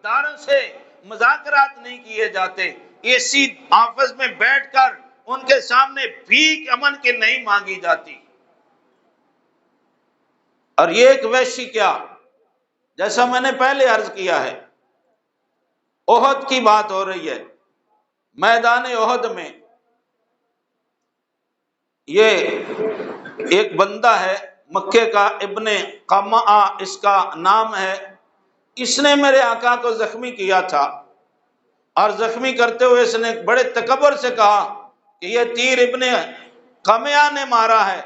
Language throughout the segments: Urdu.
داروں سے مذاکرات نہیں کیے جاتے، اسی آفس میں بیٹھ کر ان کے سامنے بھیک امن کی نہیں مانگی جاتی۔ اور یہ ایک وحشی کیا، جیسا میں نے پہلے عرض کیا ہے، احد کی بات ہو رہی ہے، میدان احد میں یہ ایک بندہ ہے مکے کا، ابن قمعہ اس کا نام ہے، اس نے میرے آقا کو زخمی کیا تھا، اور زخمی کرتے ہوئے اس نے بڑے تکبر سے کہا کہ یہ تیر ابن قمعہ نے مارا ہے۔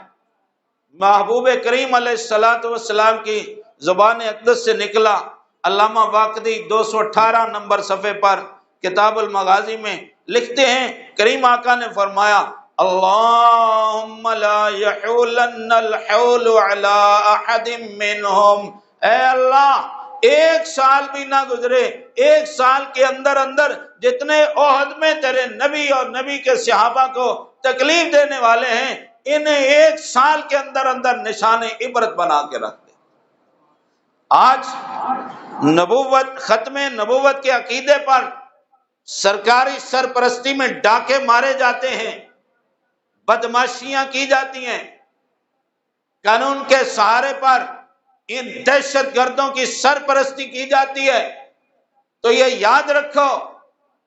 محبوب کریم علیہ السلام کی زبان اقدس سے نکلا۔ علامہ واقدی 218 نمبر صفحے پر کتاب المغازی میں لکھتے ہیں، کریم آقا نے فرمایا، اللہم لا یحولن الحول علی احد منہم، اے اللہ ایک سال بھی نہ گزرے، ایک سال کے اندر اندر جتنے احد میں تیرے نبی اور نبی کے صحابہ کو تکلیف دینے والے ہیں، انہیں ایک سال کے اندر اندر نشان عبرت بنا کے رکھ دے۔ آج نبوت، ختم نبوت کے عقیدے پر سرکاری سرپرستی میں ڈاکے مارے جاتے ہیں، بدماشیاں کی جاتی ہیں، قانون کے سہارے پر ان دہشت گردوں کی سرپرستی کی جاتی ہے، تو یہ یاد رکھو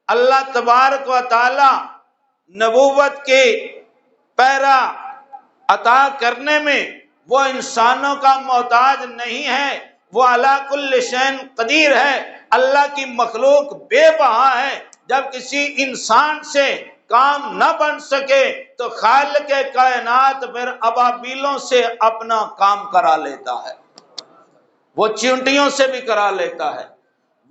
اللہ تبارک و تعالی نبوت کے پیرا عطا کرنے میں وہ انسانوں کا محتاج نہیں ہے، وہ علی کل شیء قدیر ہے۔ اللہ کی مخلوق بے بہا ہے، جب کسی انسان سے کام نہ بن سکے تو خالق کائنات پھر ابابیلوں سے اپنا کام کرا لیتا ہے، وہ چیونٹیوں سے بھی کرا لیتا ہے،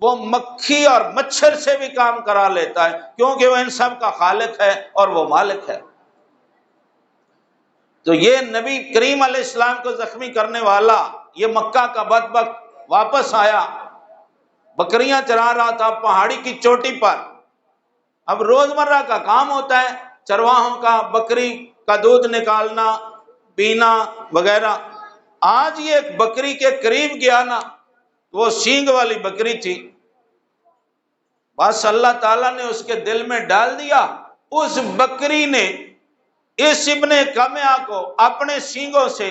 وہ مکھی اور مچھر سے بھی کام کرا لیتا ہے، کیونکہ وہ ان سب کا خالق ہے اور وہ مالک ہے۔ تو یہ نبی کریم علیہ السلام کو زخمی کرنے والا یہ مکہ کا بدبخت واپس آیا، بکریاں چرا رہا تھا پہاڑی کی چوٹی پر۔ اب روزمرہ کا کام ہوتا ہے چرواہوں کا، بکری کا دودھ نکالنا، پینا وغیرہ۔ آج یہ ایک بکری کے قریب گیا نا، وہ سینگ والی بکری تھی، بس اللہ تعالیٰ نے اس کے دل میں ڈال دیا، اس بکری نے اس ابن قمعہ کو اپنے سینگوں سے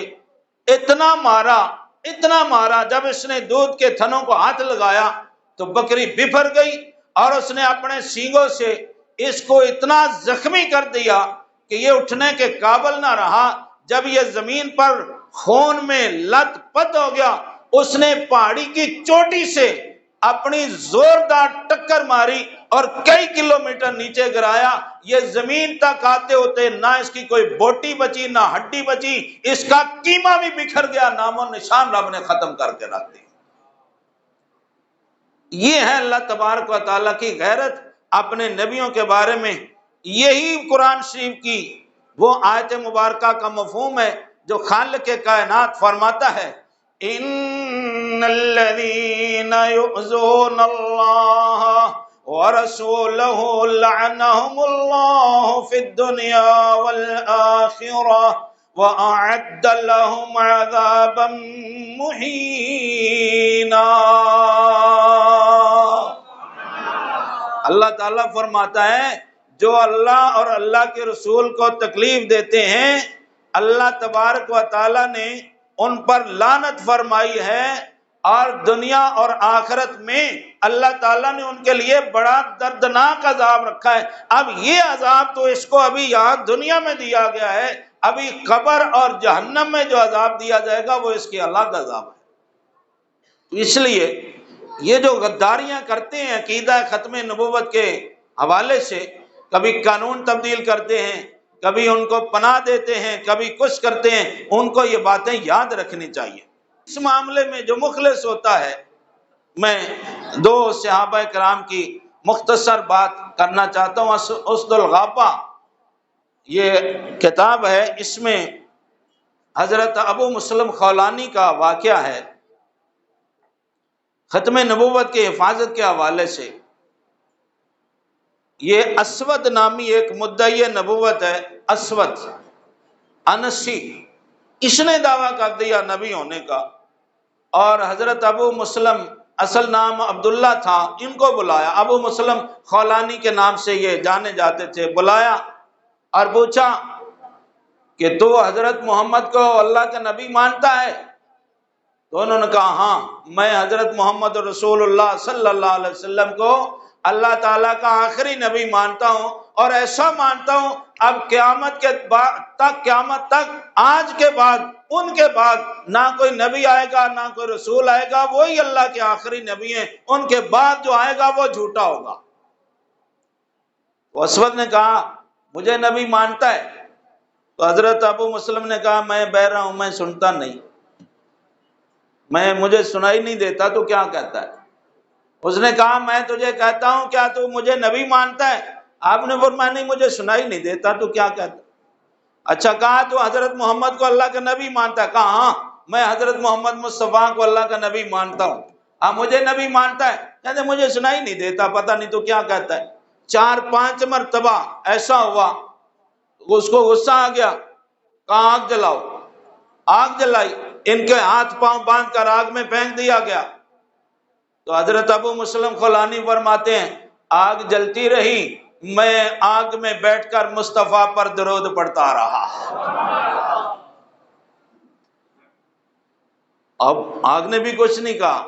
اتنا مارا، جب اس نے دودھ کے تھنوں کو ہاتھ لگایا تو بکری بفر گئی، اور اس نے اپنے سینگوں سے اس کو اتنا زخمی کر دیا کہ یہ اٹھنے کے قابل نہ رہا۔ جب یہ زمین پر خون میں لت پت ہو گیا، اس نے پہاڑی کی چوٹی سے اپنی زوردار ٹکر ماری اور کئی کلومیٹر نیچے گرایا۔ یہ زمین تک آتے ہوتے نہ اس کی کوئی بوٹی بچی نہ ہڈی بچی، اس کا کیما بھی بکھر گیا، نام و نشان رب نے ختم کر کے رکھ دی۔ یہ ہے اللہ تبارک و تعالیٰ کی غیرت اپنے نبیوں کے بارے میں۔ یہی قرآن شریف کی وہ آیت مبارکہ کا مفہوم ہے جو خالق کائنات فرماتا ہے، ان الذین یؤذون اللہ ورسولہ لعنہم اللہ فی الدنیا والآخرہ وَأَعَدَّ لَهُمْ عَذَابًا مُحِينًا۔ اللہ تعالیٰ فرماتا ہے جو اللہ اور اللہ کے رسول کو تکلیف دیتے ہیں، اللہ تبارک و تعالیٰ نے ان پر لعنت فرمائی ہے، اور دنیا اور آخرت میں اللہ تعالیٰ نے ان کے لیے بڑا دردناک عذاب رکھا ہے۔ اب یہ عذاب تو اس کو ابھی یہاں دنیا میں دیا گیا ہے، ابھی قبر اور جہنم میں جو عذاب دیا جائے گا وہ اس کی الگ عذاب ہے۔ اس لیے یہ جو غداریاں کرتے ہیں عقیدہ ختم نبوت کے حوالے سے، کبھی قانون تبدیل کرتے ہیں، کبھی ان کو پناہ دیتے ہیں، کبھی کچھ کرتے ہیں، ان کو یہ باتیں یاد رکھنی چاہیے۔ اس معاملے میں جو مخلص ہوتا ہے، میں دو صحابہ کرام کی مختصر بات کرنا چاہتا ہوں۔ اسد الغابہ یہ کتاب ہے، اس میں حضرت ابو مسلم خولانی کا واقعہ ہے ختم نبوت کی حفاظت کے حوالے سے۔ یہ اسود نامی ایک مدعی نبوت ہے، اسود انسی، اس نے دعویٰ کر دیا نبی ہونے کا، اور حضرت ابو مسلم اصل نام عبداللہ تھا، ان کو بلایا، ابو مسلم خولانی کے نام سے یہ جانے جاتے تھے، بلایا اور پوچھا کہ تو حضرت محمد کو اللہ کا نبی مانتا ہے؟ تو انہوں نے کہا ہاں، میں حضرت محمد رسول اللہ صلی اللہ علیہ وسلم کو اللہ تعالیٰ کا آخری نبی مانتا ہوں، اور ایسا مانتا ہوں اب قیامت کے بعد تک، قیامت تک آج کے بعد ان کے بعد نہ کوئی نبی آئے گا نہ کوئی رسول آئے گا، وہی اللہ کے آخری نبی ہیں، ان کے بعد جو آئے گا وہ جھوٹا ہوگا۔ تو اسود نے کہا مجھے نبی مانتا ہے؟ تو حضرت ابو مسلم نے کہا میں بہرا ہوں، میں سنتا نہیں، مجھے سنائی نہیں دیتا، تو کیا کہتا ہے؟ اس نے کہا میں تجھے کہتا ہوں کیا تو مجھے نبی مانتا ہے؟ آپ نے فرمایا نہیں، مجھے سنائی نہیں دیتا، تو کیا کہتا ہے؟ اچھا، کہا تو حضرت محمد کو اللہ کا نبی مانتا ہے؟ کہا ہاں، میں حضرت محمد مصطفیٰ کو اللہ کا نبی مانتا ہوں۔ مجھے نبی مانتا ہے؟ کہتے مجھے سنائی نہیں دیتا، پتہ نہیں تو کیا کہتا ہے۔ 4-5 مرتبہ ایسا ہوا، اس کو غصہ آ گیا، کہا آگ جلاؤ، آگ جلائی، ان کے ہاتھ پاؤں باندھ کر آگ میں پھینک دیا گیا۔ تو حضرت ابو مسلم خولانی فرماتے ہیں آگ جلتی رہی، میں آگ میں بیٹھ کر مصطفیٰ پر درود پڑھتا رہا۔ اب آگ نے بھی کچھ نہیں کہا،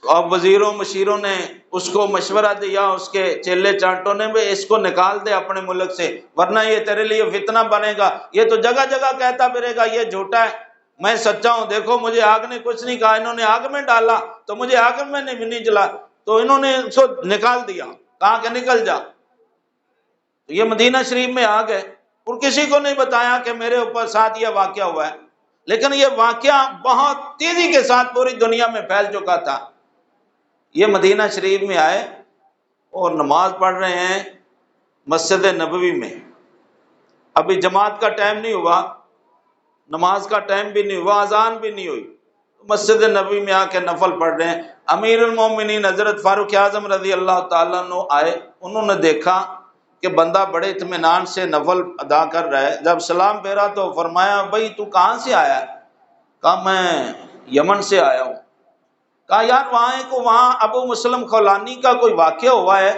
اب وزیروں مشیروں نے اس کو مشورہ دیا، اس کے چیلے چانٹوں نے بھی اس کو نکال دے اپنے ملک سے، ورنہ یہ تیرے لیے فتنہ بنے گا، یہ تو جگہ جگہ کہتا پھرے گا یہ جھوٹا ہے، میں سچا ہوں، دیکھو مجھے آگ نے کچھ نہیں کہا، انہوں نے آگ میں ڈالا تو مجھے آگ میں نہیں جلا، تو انہوں نے اس کو نکال دیا، کہا کہ نکل جا۔ تو یہ مدینہ شریف میں آ گئے اور کسی کو نہیں بتایا کہ میرے اوپر ساتھ یہ واقعہ ہوا ہے، لیکن یہ واقعہ بہت تیزی کے ساتھ پوری دنیا میں پھیل چکا تھا۔ یہ مدینہ شریف میں آئے اور نماز پڑھ رہے ہیں مسجد نبوی میں، ابھی جماعت کا ٹائم نہیں ہوا، نماز کا ٹائم بھی نہیں ہوا، اذان بھی نہیں ہوئی، مسجد نبوی میں آ کے نفل پڑھ رہے ہیں۔ امیر المومنین حضرت فاروق اعظم رضی اللہ تعالیٰ عنہ آئے، انہوں نے دیکھا کہ بندہ بڑے اطمینان سے نفل ادا کر رہا ہے، جب سلام پھیرا تو فرمایا بھائی تو کہاں سے آیا ہے؟ کہا میں یمن سے آیا ہوں۔ کہا یار وہاں ابو مسلم خولانی کا کوئی واقعہ ہوا ہے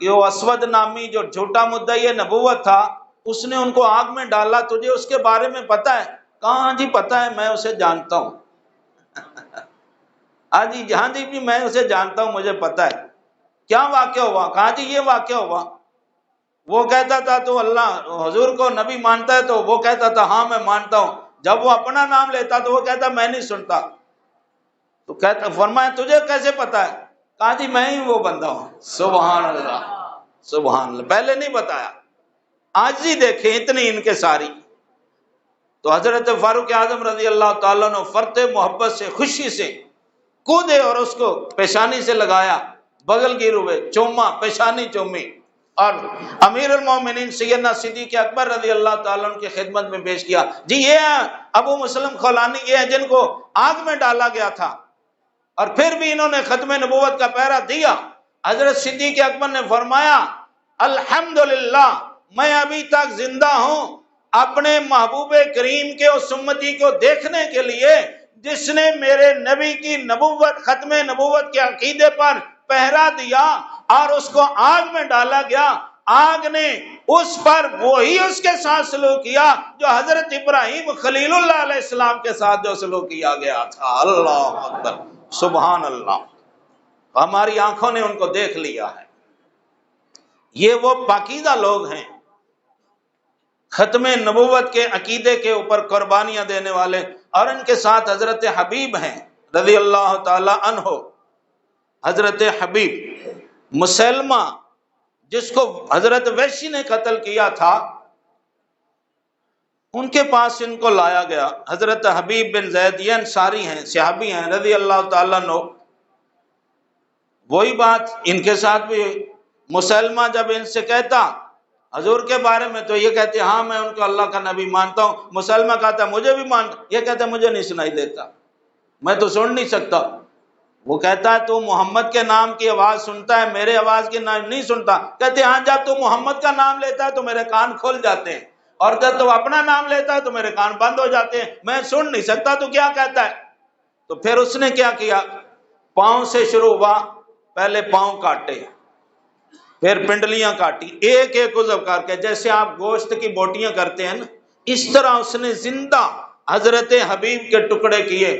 کہ وہ اسود نامی جو جھوٹا مدعی نبوت تھا، اس نے ان کو آگ میں ڈالا، تجھے اس کے بارے میں پتہ ہے؟ کہا ہاں جی پتہ ہے، میں اسے جانتا ہوں۔ ہاں جی میں اسے جانتا ہوں، مجھے پتہ ہے۔ کیا واقعہ ہوا؟ کہا جی یہ واقعہ ہوا، وہ کہتا تھا تو اللہ حضور کو نبی مانتا ہے، تو وہ کہتا تھا ہاں میں مانتا ہوں، جب وہ اپنا نام لیتا تو وہ کہتا میں نہیں سنتا، تو کہتا فرمایا تجھے کیسے پتا ہے؟ کہا جی میں ہی وہ بندہ ہوں۔ سبحان اللہ، سبحان اللہ، پہلے نہیں بتایا، آج ہی دیکھیں اتنی ان کے ساری۔ تو حضرت فاروق اعظم رضی اللہ تعالیٰ نے فرتے محبت سے خوشی سے کودے اور اس کو پیشانی سے لگایا، بغل گیر ہوئے، چوما، پیشانی چومی، اور امیر المومنین سیدنا صدیق اکبر رضی اللہ تعالیٰ عنہ کی خدمت میں پیش کیا، جی یہ ہیں ابو مسلم خولانی، یہ ہیں جن کو آگ میں ڈالا گیا تھا اور پھر بھی انہوں نے ختم نبوت کا پہرا دیا۔ حضرت صدیق اکبر نے فرمایا الحمدللہ میں ابھی تک زندہ ہوں اپنے محبوب کریم کے اس امتی کو دیکھنے کے لیے جس نے میرے نبی کی نبوت، ختم نبوت کے عقیدے پر پہرا دیا اور اس کو آگ میں ڈالا گیا، آگ نے اس پر وہی اس کے ساتھ سلوک کیا جو حضرت ابراہیم خلیل اللہ علیہ السلام کے ساتھ جو سلوک کیا گیا تھا۔ اللہ اکبر، سبحان اللہ، ہماری آنکھوں نے ان کو دیکھ لیا ہے۔ یہ وہ پاکیزہ لوگ ہیں، ختم نبوت کے عقیدے کے اوپر قربانیاں دینے والے، اور ان کے ساتھ حضرت حبیب ہیں رضی اللہ تعالی عنہ۔ حضرت حبیب مسلمہ جس کو حضرت وحشی نے قتل کیا تھا، ان کے پاس ان کو لایا گیا۔ حضرت حبیب بن زید یہ انصاری ہیں، صحابی ہیں رضی اللہ تعالیٰ عنہ۔ وہی بات ان کے ساتھ بھی ہوئی، مسلمہ جب ان سے کہتا حضور کے بارے میں تو یہ کہتے ہاں میں ان کو اللہ کا نبی مانتا ہوں، مسلمہ کہتا مجھے بھی مانتا، یہ کہتا مجھے نہیں سنائی دیتا، میں تو سن نہیں سکتا۔ وہ کہتا ہے تو محمد کے نام کی آواز سنتا ہے، میرے آواز کی نہیں سنتا؟ کہتے ہاں جب تو محمد کا نام لیتا ہے تو میرے کان کھل جاتے ہیں، اور جب تو اپنا نام لیتا ہے تو میرے کان بند ہو جاتے ہیں، میں سن نہیں سکتا، تو کیا کہتا ہے؟ تو پھر اس نے کیا کیا، پاؤں سے شروع ہوا، پہلے پاؤں کاٹے، پھر پنڈلیاں کاٹی، ایک ایک عضو کر کے، جیسے آپ گوشت کی بوٹیاں کرتے ہیں نا، اس طرح اس نے زندہ حضرت حبیب کے ٹکڑے کیے،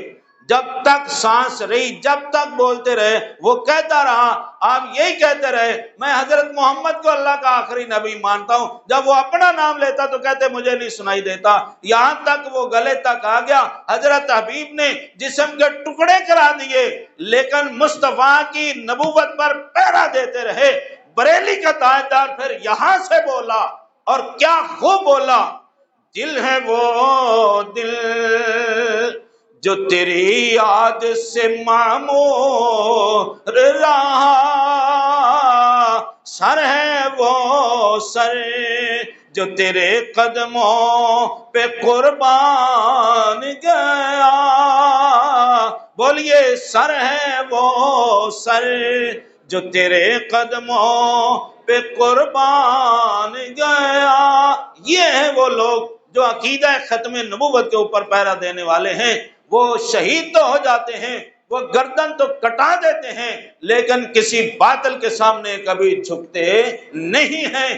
جب تک سانس رہی، جب تک بولتے رہے وہ کہتا رہا، آپ یہی کہتے رہے میں حضرت محمد کو اللہ کا آخری نبی مانتا ہوں، جب وہ اپنا نام لیتا تو کہتے مجھے نہیں سنائی دیتا، یہاں تک وہ گلے تک آ گیا، حضرت حبیب نے جسم کے ٹکڑے کرا دیے لیکن مصطفیٰ کی نبوت پر پہرا دیتے رہے۔ بریلی کا تاجدار پھر یہاں سے بولا، اور کیا خوب بولا، دل ہے وہ دل جو تیری یاد سے معمور رہا، سر ہے وہ سر جو تیرے قدموں پہ قربان گیا، بولیے سر ہے وہ سر جو تیرے قدموں پہ قربان گیا۔ یہ ہیں وہ لوگ جو عقیدہ ختم نبوت کے اوپر پہرا دینے والے ہیں، وہ شہید تو ہو جاتے ہیں، وہ گردن تو کٹا دیتے ہیں، لیکن کسی باطل کے سامنے کبھی جھکتے نہیں ہیں۔